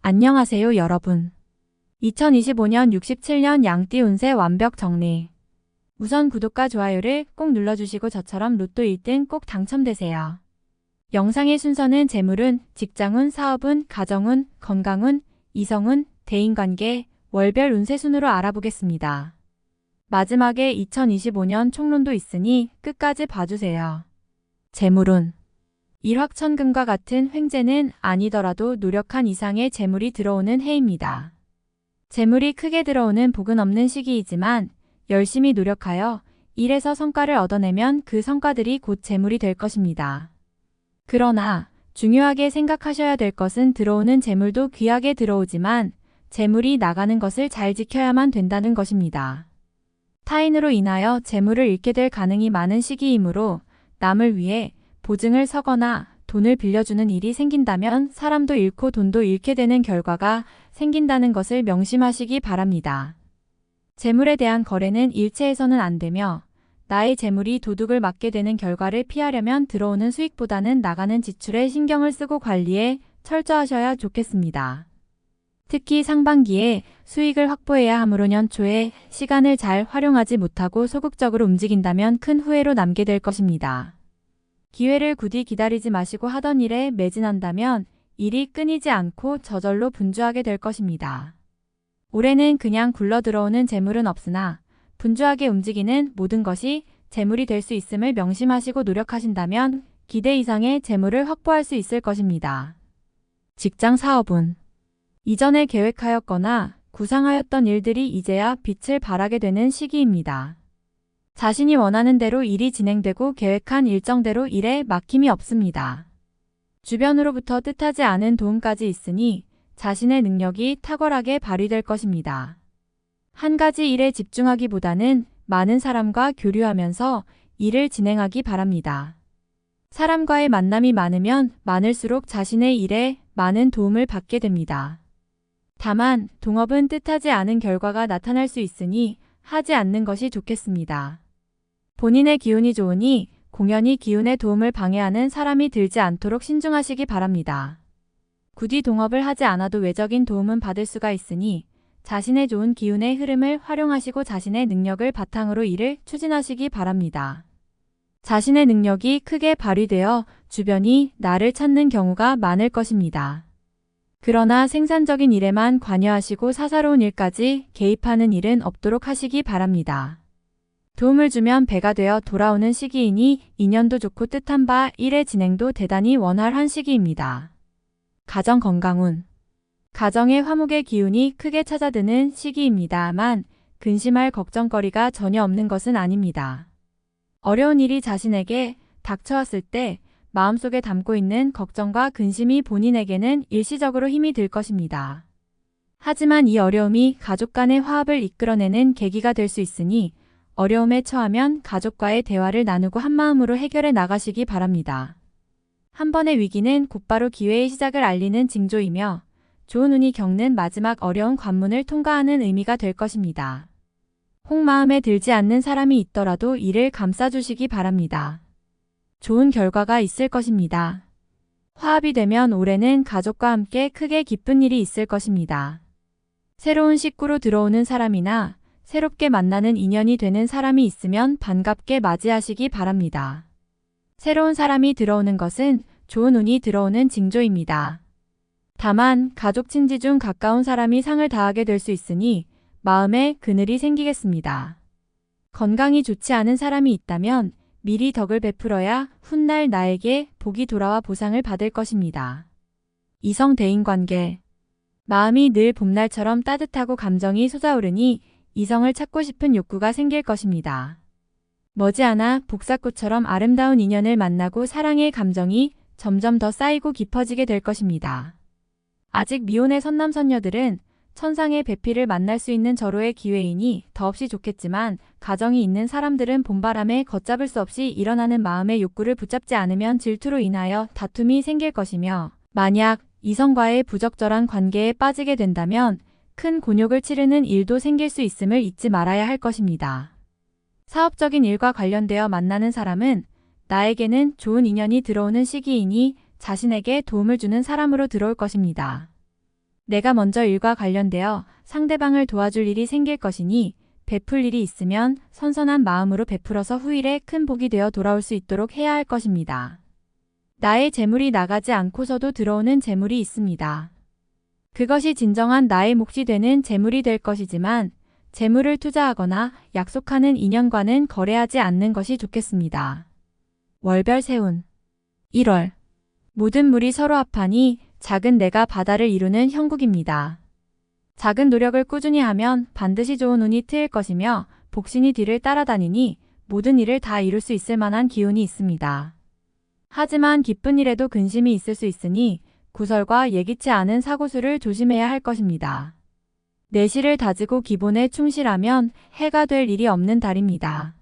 안녕하세요, 여러분. 2025년 67년 양띠 운세 완벽 정리. 우선 구독과 좋아요를 꼭 눌러주시고 저처럼 로또 1등 꼭 당첨되세요. 영상의 순서는 재물운, 직장운, 사업운, 가정운, 건강운, 이성운, 대인관계, 월별 운세 순으로 알아보겠습니다. 마지막에 2025년 총론도 있으니 끝까지 봐주세요. 재물운. 일확천금과 같은 횡재는 아니더라도 노력한 이상의 재물이 들어오는 해입니다. 재물이 크게 들어오는 복은 없는 시기이지만 열심히 노력하여 일에서 성과를 얻어내면 그 성과들이 곧 재물이 될 것입니다. 그러나 중요하게 생각하셔야 될 것은 들어오는 재물도 귀하게 들어오지만 재물이 나가는 것을 잘 지켜야만 된다는 것입니다. 타인으로 인하여 재물을 잃게 될 가능이 많은 시기이므로 남을 위해 보증을 서거나 돈을 빌려주는 일이 생긴다면 사람도 잃고 돈도 잃게 되는 결과가 생긴다는 것을 명심하시기 바랍니다. 재물에 대한 거래는 일체해서는 안 되며 나의 재물이 도둑을 맞게 되는 결과를 피하려면 들어오는 수익보다는 나가는 지출에 신경을 쓰고 관리에 철저하셔야 좋겠습니다. 특히 상반기에 수익을 확보해야 하므로 연초에 시간을 잘 활용하지 못하고 소극적으로 움직인다면 큰 후회로 남게 될 것입니다. 기회를 굳이 기다리지 마시고 하던 일에 매진한다면 일이 끊이지 않고 저절로 분주하게 될 것입니다. 올해는 그냥 굴러들어오는 재물은 없으나 분주하게 움직이는 모든 것이 재물이 될 수 있음을 명심하시고 노력하신다면 기대 이상의 재물을 확보할 수 있을 것입니다. 직장 사업운. 이전에 계획하였거나 구상하였던 일들이 이제야 빛을 발하게 되는 시기입니다. 자신이 원하는 대로 일이 진행되고 계획한 일정대로 일에 막힘이 없습니다. 주변으로부터 뜻하지 않은 도움까지 있으니 자신의 능력이 탁월하게 발휘될 것입니다. 한 가지 일에 집중하기보다는 많은 사람과 교류하면서 일을 진행하기 바랍니다. 사람과의 만남이 많으면 많을수록 자신의 일에 많은 도움을 받게 됩니다. 다만 동업은 뜻하지 않은 결과가 나타날 수 있으니 하지 않는 것이 좋겠습니다. 본인의 기운이 좋으니 공연히 기운의 도움을 방해하는 사람이 들지 않도록 신중하시기 바랍니다. 굳이 동업을 하지 않아도 외적인 도움은 받을 수가 있으니 자신의 좋은 기운의 흐름을 활용하시고 자신의 능력을 바탕으로 일을 추진하시기 바랍니다. 자신의 능력이 크게 발휘되어 주변이 나를 찾는 경우가 많을 것입니다. 그러나 생산적인 일에만 관여하시고 사사로운 일까지 개입하는 일은 없도록 하시기 바랍니다. 도움을 주면 배가 되어 돌아오는 시기이니 인연도 좋고 뜻한 바 일의 진행도 대단히 원활한 시기입니다. 가정 건강운. 가정의 화목의 기운이 크게 찾아드는 시기입니다만 근심할 걱정거리가 전혀 없는 것은 아닙니다. 어려운 일이 자신에게 닥쳐왔을 때 마음속에 담고 있는 걱정과 근심이 본인에게는 일시적으로 힘이 들 것입니다. 하지만 이 어려움이 가족 간의 화합을 이끌어내는 계기가 될 수 있으니 어려움에 처하면 가족과의 대화를 나누고 한마음으로 해결해 나가시기 바랍니다. 한 번의 위기는 곧바로 기회의 시작을 알리는 징조이며 좋은 운이 겪는 마지막 어려운 관문을 통과하는 의미가 될 것입니다. 혹 마음에 들지 않는 사람이 있더라도 이를 감싸주시기 바랍니다. 좋은 결과가 있을 것입니다. 화합이 되면 올해는 가족과 함께 크게 기쁜 일이 있을 것입니다. 새로운 식구로 들어오는 사람이나 새롭게 만나는 인연이 되는 사람이 있으면 반갑게 맞이하시기 바랍니다. 새로운 사람이 들어오는 것은 좋은 운이 들어오는 징조입니다. 다만 가족 친지 중 가까운 사람이 상을 당하게 될 수 있으니 마음에 그늘이 생기겠습니다. 건강이 좋지 않은 사람이 있다면 미리 덕을 베풀어야 훗날 나에게 복이 돌아와 보상을 받을 것입니다. 이성 대인관계. 마음이 늘 봄날처럼 따뜻하고 감정이 솟아오르니 이성을 찾고 싶은 욕구가 생길 것입니다. 머지않아 복사꽃처럼 아름다운 인연을 만나고 사랑의 감정이 점점 더 쌓이고 깊어지게 될 것입니다. 아직 미혼의 선남선녀들은 천상의 배필을 만날 수 있는 절호의 기회이니 더없이 좋겠지만 가정이 있는 사람들은 봄바람에 걷잡을 수 없이 일어나는 마음의 욕구를 붙잡지 않으면 질투로 인하여 다툼이 생길 것이며 만약 이성과의 부적절한 관계에 빠지게 된다면 큰 곤욕을 치르는 일도 생길 수 있음을 잊지 말아야 할 것입니다. 사업적인 일과 관련되어 만나는 사람은 나에게는 좋은 인연이 들어오는 시기이니 자신에게 도움을 주는 사람으로 들어올 것입니다. 내가 먼저 일과 관련되어 상대방을 도와줄 일이 생길 것이니 베풀 일이 있으면 선선한 마음으로 베풀어서 후일에 큰 복이 되어 돌아올 수 있도록 해야 할 것입니다. 나의 재물이 나가지 않고서도 들어오는 재물이 있습니다. 그것이 진정한 나의 몫이 되는 재물이 될 것이지만 재물을 투자하거나 약속하는 인연과는 거래하지 않는 것이 좋겠습니다. 월별 세운 1월 모든 물이 서로 합하니 작은 내가 바다를 이루는 형국입니다. 작은 노력을 꾸준히 하면 반드시 좋은 운이 트일 것이며 복신이 뒤를 따라다니니 모든 일을 다 이룰 수 있을 만한 기운이 있습니다. 하지만 기쁜 일에도 근심이 있을 수 있으니 구설과 예기치 않은 사고수를 조심해야 할 것입니다. 내실을 다지고 기본에 충실하면 해가 될 일이 없는 달입니다.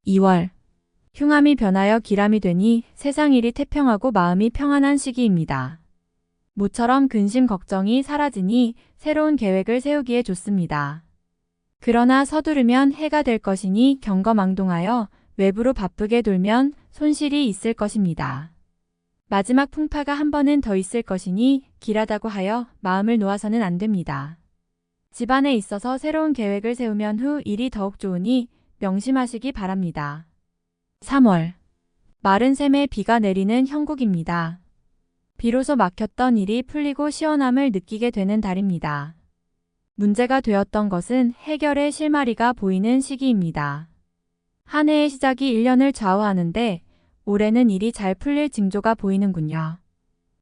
2월 흉함이 변하여 기람이 되니 세상 일이 태평하고 마음이 평안한 시기입니다. 모처럼 근심 걱정이 사라지니 새로운 계획을 세우기에 좋습니다. 그러나 서두르면 해가 될 것이니 경거망동하여 외부로 바쁘게 돌면 손실이 있을 것입니다. 마지막 풍파가 한 번은 더 있을 것이니 길하다고 하여 마음을 놓아서는 안 됩니다. 집안에 있어서 새로운 계획을 세우면 후 일이 더욱 좋으니 명심하시기 바랍니다. 3월 마른 샘에 비가 내리는 형국입니다. 비로소 막혔던 일이 풀리고 시원함을 느끼게 되는 달입니다. 문제가 되었던 것은 해결의 실마리가 보이는 시기입니다. 한 해의 시작이 1년을 좌우하는데 올해는 일이 잘 풀릴 징조가 보이는군요.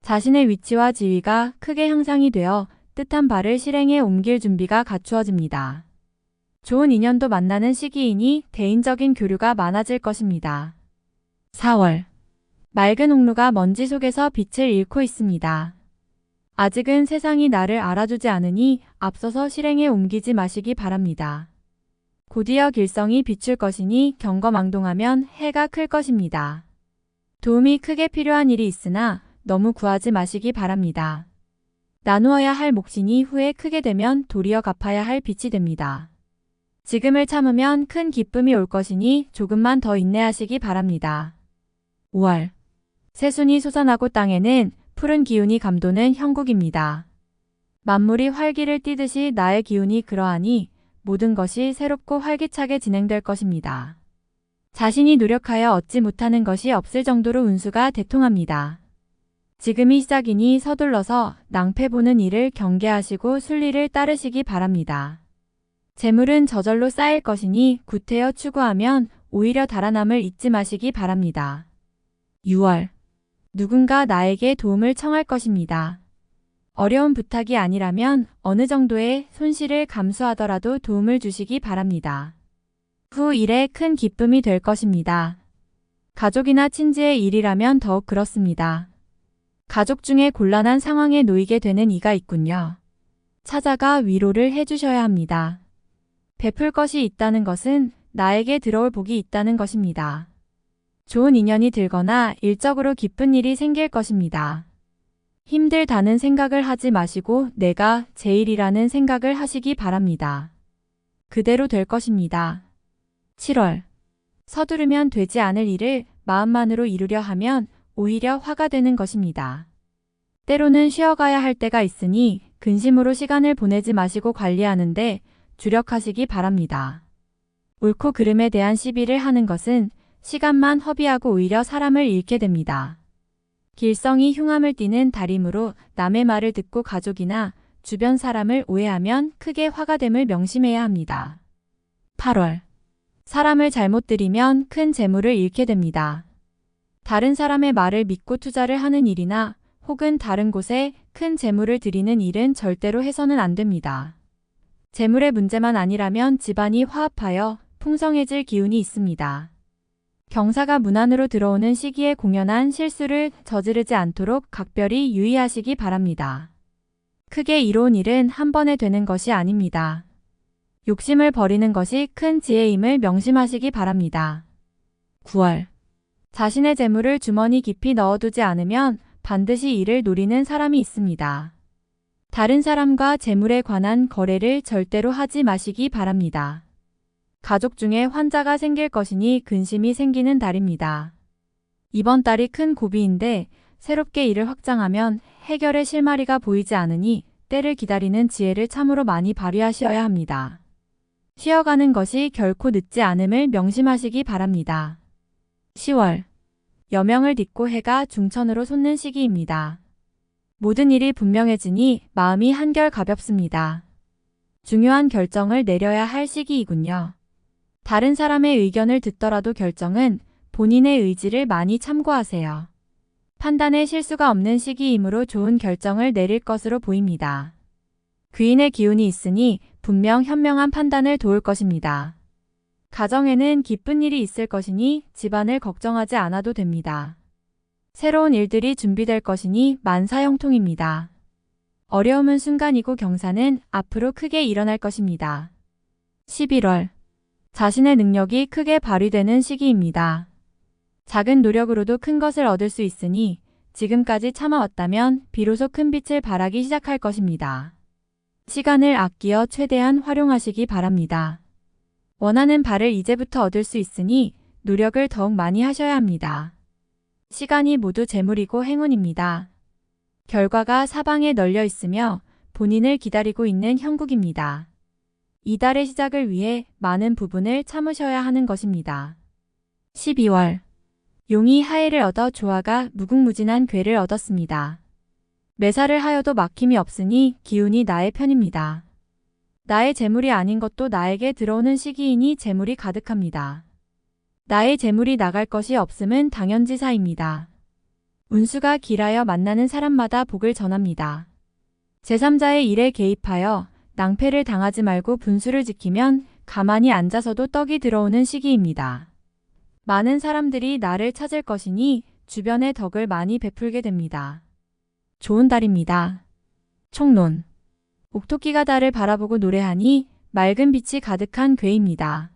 자신의 위치와 지위가 크게 향상이 되어 뜻한 바를 실행에 옮길 준비가 갖추어집니다. 좋은 인연도 만나는 시기이니 대인적인 교류가 많아질 것입니다. 4월 맑은 홍루가 먼지 속에서 빛을 잃고 있습니다. 아직은 세상이 나를 알아주지 않으니 앞서서 실행에 옮기지 마시기 바랍니다. 곧이어 길성이 비출 것이니 경거망동하면 해가 클 것입니다. 도움이 크게 필요한 일이 있으나 너무 구하지 마시기 바랍니다. 나누어야 할 몫이니 후에 크게 되면 도리어 갚아야 할 빚이 됩니다. 지금을 참으면 큰 기쁨이 올 것이니 조금만 더 인내하시기 바랍니다. 5월 새순이 솟아나고 땅에는 푸른 기운이 감도는 형국입니다. 만물이 활기를 띠듯이 나의 기운이 그러하니 모든 것이 새롭고 활기차게 진행될 것입니다. 자신이 노력하여 얻지 못하는 것이 없을 정도로 운수가 대통합니다. 지금이 시작이니 서둘러서 낭패 보는 일을 경계하시고 순리를 따르시기 바랍니다. 재물은 저절로 쌓일 것이니 구태여 추구하면 오히려 달아남을 잊지 마시기 바랍니다. 6월 누군가 나에게 도움을 청할 것입니다. 어려운 부탁이 아니라면 어느 정도의 손실을 감수하더라도 도움을 주시기 바랍니다. 후 일에 큰 기쁨이 될 것입니다. 가족이나 친지의 일이라면 더욱 그렇습니다. 가족 중에 곤란한 상황에 놓이게 되는 이가 있군요. 찾아가 위로를 해주셔야 합니다. 베풀 것이 있다는 것은 나에게 들어올 복이 있다는 것입니다. 좋은 인연이 들거나 일적으로 기쁜 일이 생길 것입니다. 힘들다는 생각을 하지 마시고 내가 제일이라는 생각을 하시기 바랍니다. 그대로 될 것입니다. 7월 서두르면 되지 않을 일을 마음만으로 이루려 하면 오히려 화가 되는 것입니다. 때로는 쉬어가야 할 때가 있으니 근심으로 시간을 보내지 마시고 관리하는데 주력하시기 바랍니다. 옳고 그름에 대한 시비를 하는 것은 시간만 허비하고 오히려 사람을 잃게 됩니다. 길성이 흉함을 띠는 달이므로 남의 말을 듣고 가족이나 주변 사람을 오해하면 크게 화가 됨을 명심해야 합니다. 8월 사람을 잘못 들이면 큰 재물을 잃게 됩니다. 다른 사람의 말을 믿고 투자를 하는 일이나 혹은 다른 곳에 큰 재물을 들이는 일은 절대로 해서는 안 됩니다. 재물의 문제만 아니라면 집안이 화합하여 풍성해질 기운이 있습니다. 경사가 문 안으로 들어오는 시기에 공연한 실수를 저지르지 않도록 각별히 유의하시기 바랍니다. 크게 이로운 일은 한 번에 되는 것이 아닙니다. 욕심을 버리는 것이 큰 지혜임을 명심하시기 바랍니다. 9월 자신의 재물을 주머니 깊이 넣어두지 않으면 반드시 이를 노리는 사람이 있습니다. 다른 사람과 재물에 관한 거래를 절대로 하지 마시기 바랍니다. 가족 중에 환자가 생길 것이니 근심이 생기는 달입니다. 이번 달이 큰 고비인데 새롭게 일을 확장하면 해결의 실마리가 보이지 않으니 때를 기다리는 지혜를 참으로 많이 발휘하셔야 합니다. 쉬어가는 것이 결코 늦지 않음을 명심하시기 바랍니다. 10월. 여명을 딛고 해가 중천으로 솟는 시기입니다. 모든 일이 분명해지니 마음이 한결 가볍습니다. 중요한 결정을 내려야 할 시기이군요. 다른 사람의 의견을 듣더라도 결정은 본인의 의지를 많이 참고하세요. 판단에 실수가 없는 시기이므로 좋은 결정을 내릴 것으로 보입니다. 귀인의 기운이 있으니 분명 현명한 판단을 도울 것입니다. 가정에는 기쁜 일이 있을 것이니 집안을 걱정하지 않아도 됩니다. 새로운 일들이 준비될 것이니 만사형통입니다. 어려움은 순간이고 경사는 앞으로 크게 일어날 것입니다. 11월. 자신의 능력이 크게 발휘되는 시기입니다. 작은 노력으로도 큰 것을 얻을 수 있으니 지금까지 참아왔다면 비로소 큰 빛을 발하기 시작할 것입니다. 시간을 아끼어 최대한 활용하시기 바랍니다. 원하는 바를 이제부터 얻을 수 있으니 노력을 더욱 많이 하셔야 합니다. 시간이 모두 재물이고 행운입니다. 결과가 사방에 널려 있으며 본인을 기다리고 있는 형국입니다. 이달의 시작을 위해 많은 부분을 참으셔야 하는 것입니다. 12월. 용이 하해를 얻어 조화가 무궁무진한 괴를 얻었습니다. 매사를 하여도 막힘이 없으니 기운이 나의 편입니다. 나의 재물이 아닌 것도 나에게 들어오는 시기이니 재물이 가득합니다. 나의 재물이 나갈 것이 없음은 당연지사입니다. 운수가 길하여 만나는 사람마다 복을 전합니다. 제3자의 일에 개입하여 낭패를 당하지 말고 분수를 지키면 가만히 앉아서도 떡이 들어오는 시기입니다. 많은 사람들이 나를 찾을 것이니 주변에 덕을 많이 베풀게 됩니다. 좋은 달입니다. 총론. 옥토끼가 달을 바라보고 노래하니 맑은 빛이 가득한 괴입니다.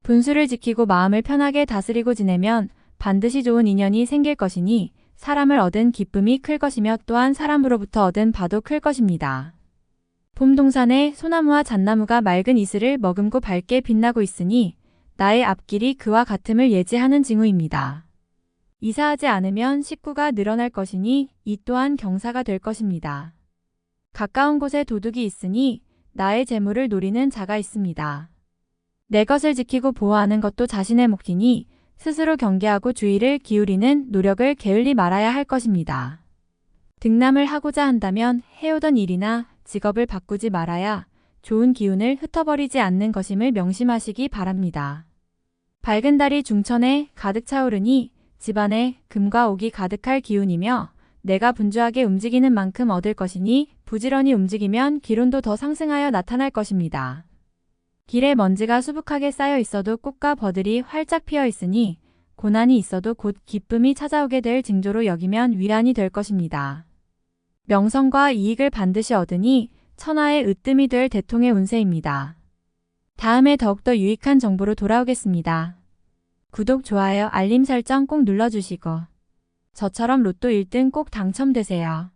분수를 지키고 마음을 편하게 다스리고 지내면 반드시 좋은 인연이 생길 것이니 사람을 얻은 기쁨이 클 것이며 또한 사람으로부터 얻은 바도 클 것입니다. 봄 동산에 소나무와 잣나무가 맑은 이슬을 머금고 밝게 빛나고 있으니 나의 앞길이 그와 같음을 예지하는 징후입니다. 이사하지 않으면 식구가 늘어날 것이니 이 또한 경사가 될 것입니다. 가까운 곳에 도둑이 있으니 나의 재물을 노리는 자가 있습니다. 내 것을 지키고 보호하는 것도 자신의 몫이니 스스로 경계하고 주의를 기울이는 노력을 게을리 말아야 할 것입니다. 등남을 하고자 한다면 해오던 일이나 직업을 바꾸지 말아야 좋은 기운을 흩어버리지 않는 것임을 명심하시기 바랍니다. 밝은 달이 중천에 가득 차오르니 집안에 금과 옥이 가득할 기운이며 내가 분주하게 움직이는 만큼 얻을 것이니 부지런히 움직이면 기운도 더 상승하여 나타날 것입니다. 길에 먼지가 수북하게 쌓여 있어도 꽃과 버들이 활짝 피어 있으니 고난이 있어도 곧 기쁨이 찾아오게 될 징조로 여기면 위안이 될 것입니다. 명성과 이익을 반드시 얻으니 천하의 으뜸이 될 대통의 운세입니다. 다음에 더욱더 유익한 정보로 돌아오겠습니다. 구독, 좋아요, 알림 설정 꼭 눌러주시고 저처럼 로또 1등 꼭 당첨되세요.